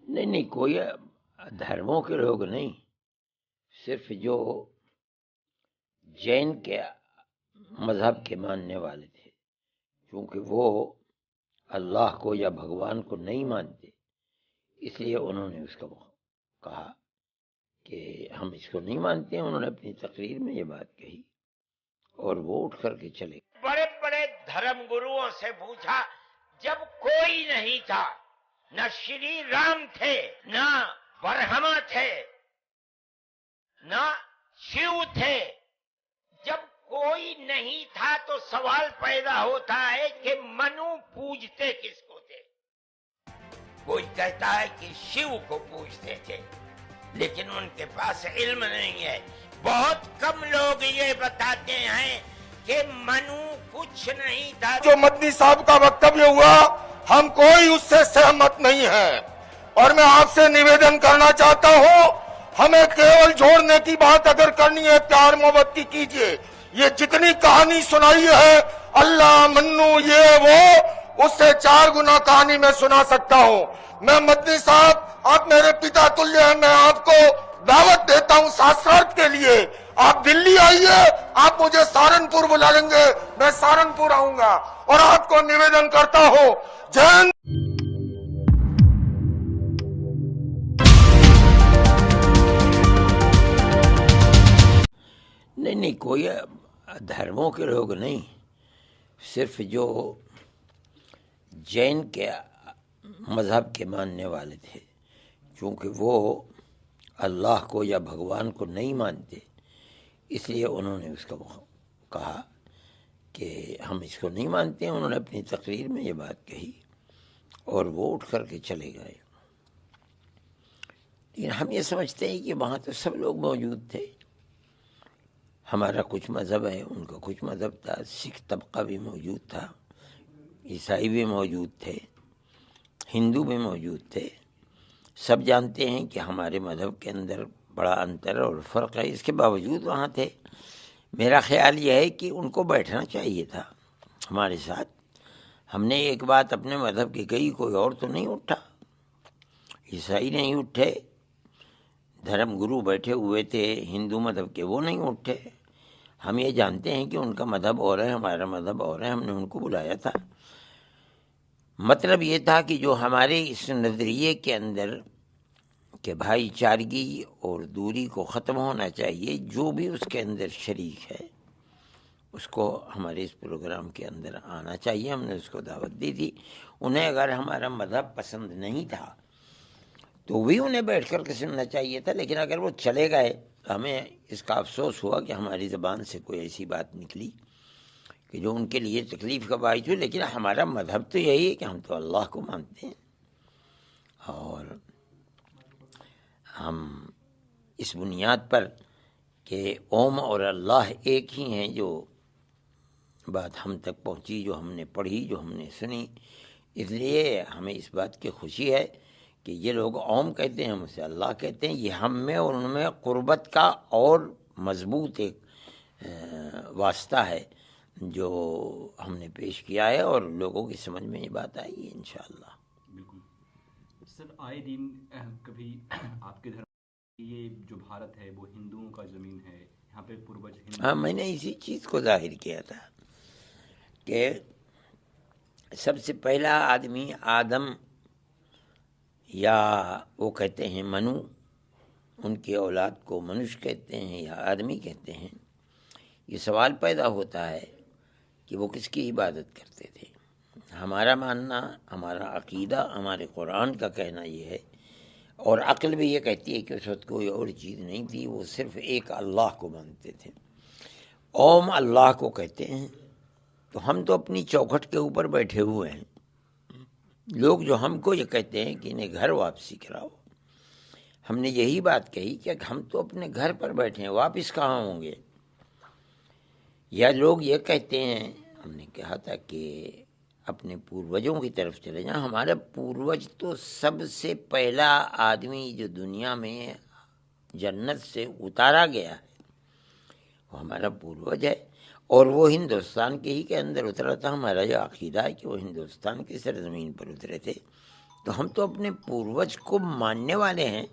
نہیں کوئی دھرموں کے لوگ نہیں، صرف جو جین کے مذہب کے ماننے والے تھے، کیونکہ وہ اللہ کو یا بھگوان کو نہیں مانتے، اس لیے انہوں نے اس کو کہا کہ ہم اس کو نہیں مانتے ہیں۔ انہوں نے اپنی تقریر میں یہ بات کہی اور وہ اٹھ کر کے چلے گئے۔ بڑے بڑے دھرم گروؤں سے پوچھا، جب کوئی نہیں تھا، نہ شری رام تھے، نہ برہما تھے، نہ شیو تھے، جب کوئی نہیں تھا تو سوال پیدا ہوتا ہے کہ منو پوجتے کس کو تھے؟ کوئی کہتا ہے کہ شیو کو پوجتے تھے، لیکن ان کے پاس علم نہیں ہے۔ بہت کم لوگ یہ بتاتے ہیں کہ منو کچھ نہیں تھا۔ جو مدنی صاحب کا وکتویہ ہوا، ہم کوئی اس سے سہمت نہیں ہے، اور میں آپ سے نویدن کرنا چاہتا ہوں، ہمیں کیول جوڑنے کی بات اگر کرنی ہے، پیار محبت کی کیجئے۔ یہ جتنی کہانی سنائی ہے، اللہ منو یہ وہ، اس سے 4 گنا کہانی میں سنا سکتا ہوں۔ میں مدنی صاحب، آپ میرے پتا تلیہ ہیں، میں آپ کو دعوت دیتا ہوں ساسرارتھ کے لیے۔ آپ دلی آئیے، آپ مجھے سہارنپور بلا لیں گے، میں سہارنپور آؤں گا، اور آپ کو نویدن کرتا ہوں، جین نہیں کوئی دھرموں کے لوگ نہیں، صرف جو جین کے مذہب کے ماننے والے تھے، کیونکہ وہ اللہ کو یا بھگوان کو نہیں مانتے، اس لیے انہوں نے اس کو کہا کہ ہم اس کو نہیں مانتے ہیں۔ انہوں نے اپنی تقریر میں یہ بات کہی اور وہ اٹھ کر کے چلے گئے۔ لیکن ہم یہ سمجھتے ہیں کہ وہاں تو سب لوگ موجود تھے، ہمارا کچھ مذہب ہے، ان کا کچھ مذہب تھا، سکھ طبقہ بھی موجود تھا، عیسائی بھی موجود تھے، ہندو بھی موجود تھے۔ سب جانتے ہیں کہ ہمارے مذہب کے اندر بڑا انتر اور فرق ہے، اس کے باوجود وہاں تھے۔ میرا خیال یہ ہے کہ ان کو بیٹھنا چاہیے تھا ہمارے ساتھ۔ ہم نے ایک بات اپنے مذہب کی کہی، کوئی اور تو نہیں اٹھا، عیسائی نہیں اٹھے، دھرم گرو بیٹھے ہوئے تھے ہندو مذہب کے، وہ نہیں اٹھے۔ ہم یہ جانتے ہیں کہ ان کا مذہب اور ہے، ہمارا مذہب اور ہے، ہم نے ان کو بلایا تھا۔ مطلب یہ تھا کہ جو ہمارے اس نظریے کے اندر کہ بھائی چارگی اور دوری کو ختم ہونا چاہیے، جو بھی اس کے اندر شریک ہے اس کو ہمارے اس پروگرام کے اندر آنا چاہیے۔ ہم نے اس کو دعوت دی تھی۔ انہیں اگر ہمارا مذہب پسند نہیں تھا تو بھی انہیں بیٹھ کر کے سننا چاہیے تھا، لیکن اگر وہ چلے گئے تو ہمیں اس کا افسوس ہوا کہ ہماری زبان سے کوئی ایسی بات نکلی کہ جو ان کے لیے تکلیف کا باعث ہوئی۔ لیکن ہمارا مذہب تو یہی ہے کہ ہم تو اللہ کو مانتے ہیں، اور ہم اس بنیاد پر کہ اوم اور اللہ ایک ہی ہیں، جو بات ہم تک پہنچی، جو ہم نے پڑھی، جو ہم نے سنی، اس لیے ہمیں اس بات کی خوشی ہے کہ یہ لوگ اوم کہتے ہیں، ہم اسے اللہ کہتے ہیں۔ یہ ہم میں اور ان میں قربت کا اور مضبوط ایک واسطہ ہے جو ہم نے پیش کیا ہے، اور لوگوں کی سمجھ میں یہ بات آئی ہے انشاءاللہ۔ بالکل سر، آئے دن کبھی آپ کے دھرم یہ جو بھارت ہے وہ ہندوؤں کا زمین ہے، یہاں پہ پوروج ہندو۔ ہاں، میں نے اسی چیز کو ظاہر کیا تھا کہ سب سے پہلا آدمی آدم، یا وہ کہتے ہیں منو، ان کی اولاد کو منش کہتے ہیں یا آدمی کہتے ہیں۔ یہ سوال پیدا ہوتا ہے کہ وہ کس کی عبادت کرتے تھے۔ ہمارا ماننا، ہمارا عقیدہ، ہمارے قرآن کا کہنا یہ ہے، اور عقل بھی یہ کہتی ہے کہ اس وقت کوئی اور چیز نہیں تھی، وہ صرف ایک اللہ کو مانتے تھے۔ اوم اللہ کو کہتے ہیں۔ تو ہم تو اپنی چوکھٹ کے اوپر بیٹھے ہوئے ہیں، لوگ جو ہم کو یہ کہتے ہیں کہ انہیں گھر واپسی کراؤ، ہم نے یہی بات کہی کہ ہم تو اپنے گھر پر بیٹھے ہیں، واپس کہاں ہوں گے؟ یا لوگ یہ کہتے ہیں، ہم نے کہا تھا کہ اپنے پوروجوں کی طرف چلے جائیں۔ ہمارا پوروج تو سب سے پہلا آدمی جو دنیا میں جنت سے اتارا گیا ہے وہ ہمارا پوروج ہے، اور وہ ہندوستان کے ہی کے اندر اترا تھا۔ ہمارا یہ عقیدہ ہے کہ وہ ہندوستان کی سرزمین پر اترے تھے، تو ہم تو اپنے پوروج کو ماننے والے ہیں.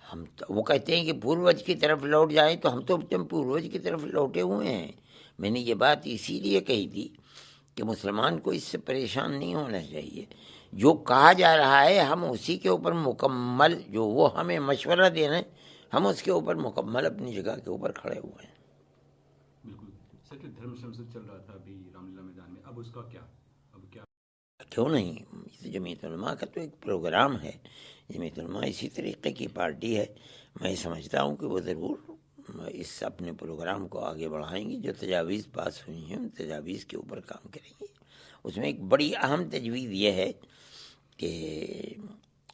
ہم تو وہ کہتے ہیں کہ پوروج کی طرف لوٹ جائیں، تو ہم تو اپنے پوروج کی طرف لوٹے ہوئے ہیں. میں نے یہ بات اسی لیے کہی تھی کہ مسلمان کو اس سے پریشان نہیں ہونا چاہیے. جو کہا جا رہا ہے ہم اسی کے اوپر مکمل، جو وہ ہمیں مشورہ دے رہے ہیں ہم اس کے اوپر مکمل اپنی جگہ کے اوپر کھڑے ہوئے ہیں. بالکل سر، کہ دھرم شمشد چل رہا تھا ابھی رام لیلا میدان میں، اب اس کا کیا؟ اب کیا کیوں نہیں؟ جمعیت علماء کا تو ایک پروگرام ہے. جمعیت علماء اسی طریقے کی پارٹی ہے. میں سمجھتا ہوں کہ وہ ضرور اس اپنے پروگرام کو آگے بڑھائیں گی. جو تجاویز پاس ہوئی ہیں ان تجاویز کے اوپر کام کریں گی. اس میں ایک بڑی اہم تجویز یہ ہے کہ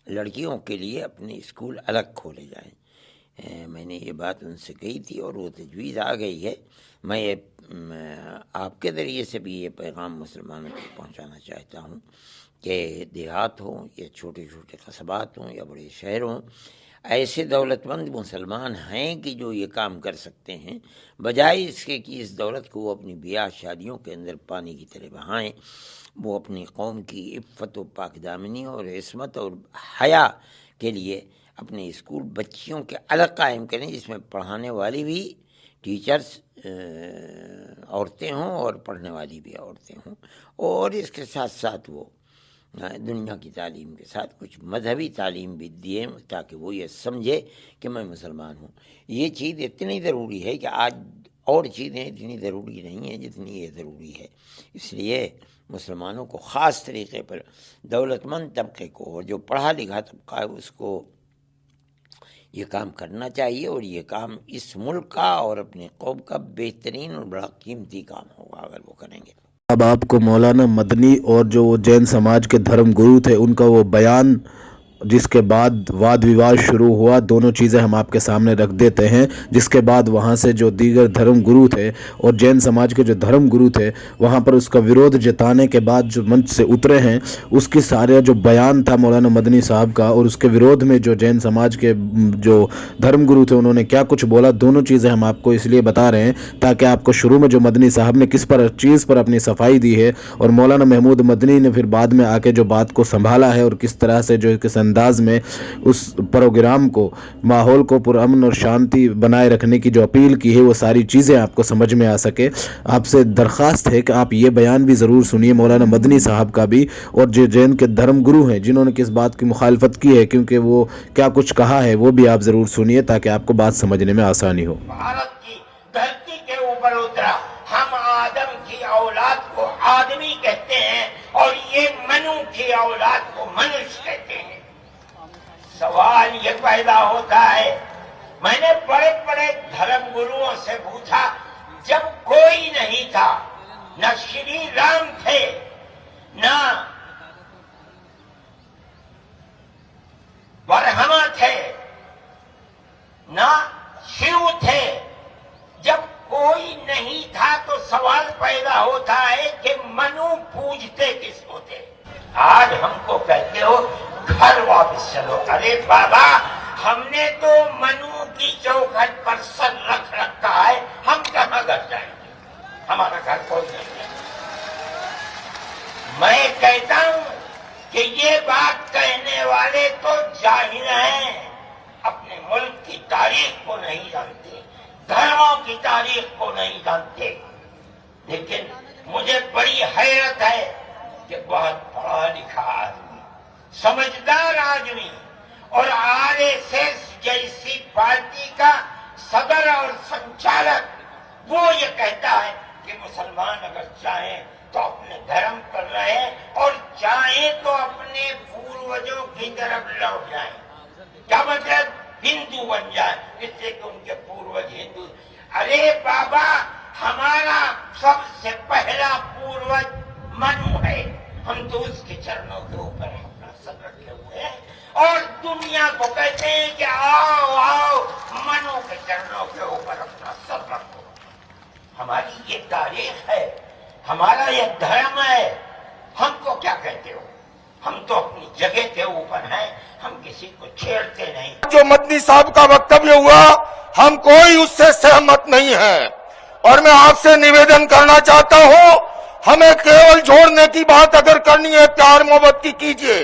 لڑکیوں کے لیے اپنے اسکول الگ کھولے جائیں. میں نے یہ بات ان سے کہی تھی اور وہ تجویز آ گئی ہے. میں یہ آپ کے ذریعے سے بھی یہ پیغام مسلمانوں کو پہنچانا چاہتا ہوں کہ دیہات ہوں یا چھوٹے چھوٹے قصبات ہوں یا بڑے شہر ہوں، ایسے دولت مند مسلمان ہیں کہ جو یہ کام کر سکتے ہیں. بجائے اس کے کہ اس دولت کو وہ اپنی بیاہ شادیوں کے اندر پانی کی طرح بہائیں، وہ اپنی قوم کی عفت و پاک دامنی اور عصمت اور حیا کے لیے اپنے اسکول بچیوں کے الگ قائم کریں، جس میں پڑھانے والی بھی ٹیچرز عورتیں ہوں اور پڑھنے والی بھی عورتیں ہوں، اور اس کے ساتھ ساتھ وہ دنیا کی تعلیم کے ساتھ کچھ مذہبی تعلیم بھی دیے تاکہ وہ یہ سمجھے کہ میں مسلمان ہوں. یہ چیز اتنی ضروری ہے کہ آج اور چیزیں اتنی ضروری نہیں ہیں جتنی یہ ضروری ہے. اس لیے مسلمانوں کو خاص طریقے پر دولت مند طبقے کو اور جو پڑھا لکھا طبقہ ہے اس کو یہ کام کرنا چاہیے، اور یہ کام اس ملک کا اور اپنے قوم کا بہترین اور بڑا قیمتی کام ہوگا اگر وہ کریں گے. اب آپ کو مولانا مدنی اور جو وہ جین سماج کے دھرم گرو تھے ان کا وہ بیان جس کے بعد واد وواد شروع ہوا، دونوں چیزیں ہم آپ کے سامنے رکھ دیتے ہیں. جس کے بعد وہاں سے جو دیگر دھرم گرو تھے اور جین سماج کے جو دھرم گرو تھے وہاں پر اس کا ویرودھ جتانے کے بعد جو منچ سے اترے ہیں، اس کی سارے جو بیان تھا مولانا مدنی صاحب کا اور اس کے ویرودھ میں جو جین سماج کے جو دھرم گرو تھے انہوں نے کیا کچھ بولا، دونوں چیزیں ہم آپ کو اس لیے بتا رہے ہیں تاکہ آپ کو شروع میں جو مدنی صاحب نے کس پر چیز پر اپنی صفائی دی ہے اور مولانا محمود مدنی نے پھر بعد میں آ کے جو بات کو سنبھالا ہے اور کس طرح سے جو کس انداز میں اس پروگرام کو ماحول کو پرامن اور شانتی بنائے رکھنے کی جو اپیل کی ہے، وہ ساری چیزیں آپ کو سمجھ میں آ سکے. آپ سے درخواست ہے کہ آپ یہ بیان بھی ضرور سنیے مولانا مدنی صاحب کا بھی، اور جو جین کے دھرم گرو ہیں جنہوں نے کس بات کی مخالفت کی ہے کیونکہ وہ کیا کچھ کہا ہے وہ بھی آپ ضرور سنیے تاکہ آپ کو بات سمجھنے میں آسانی ہو. بھارت کی دھرتی کے اوپر اترا. ہم آدم کی اولاد کو آدمی کہتے ہیں اور یہ منو کی اولاد کو منش کہتے ہیں. سوال یہ پیدا ہوتا ہے، میں نے بڑے بڑے دھرم گروؤں سے پوچھا، جب کوئی نہیں تھا، نہ شری رام تھے، نہ برہما تھے، نہ شیو تھے، جب کوئی نہیں تھا تو سوال پیدا ہوتا ہے کہ منو پوجتے کس کو تھے؟ آج ہم کو کہتے ہو گھر واپس چلو. ارے بابا، ہم نے تو منو کی چوکھٹ پر سر رکھ رکھا ہے، ہم کہاں گھر جائیں گے؟ ہمارا گھر کوئی نہیں ہے. میں کہتا ہوں کہ یہ بات کہنے والے تو جاہل ہیں، اپنے ملک کی تاریخ کو نہیں جانتے، دھرموں کی تاریخ کو نہیں جانتے. لیکن مجھے بڑی حیرت ہے کہ بہت پڑھا لکھا آدمی، سمجھدار آدمی اور RSS جیسی پارٹی کا صدر اور سنچالک وہ یہ کہتا ہے کہ مسلمان اگر چاہیں تو اپنے دھرم پر رہیں اور چاہیں تو اپنے پوروجوں کی طرف لوٹ جائیں. کیا مطلب؟ ہندو بن جائیں، اس سے کہ ان کے پوروج ہندو. ارے بابا، ہمارا سب سے پہلا پوروج منو ہے، ہم تو اس کے چرنوں کے اوپر اپنا سر رکھے ہوئے ہیں اور دنیا کو کہتے ہیں کہ آؤ آؤ منو کے چرنوں کے اوپر اپنا سر رکھو. ہماری یہ تاریخ ہے، ہمارا یہ دھرم ہے. ہم کو کیا کہتے ہو؟ ہم تو اپنی جگہ کے اوپر ہیں، ہم کسی کو چھیڑتے نہیں. جو مدنی صاحب کا وکتویہ ہوا ہم کوئی اس سے سہمت نہیں ہے، اور میں آپ سے نویدن کرنا چاہتا ہوں، ہمیں کیول جوڑنے کی بات اگر کرنی ہے پیار محبت کی کیجیے،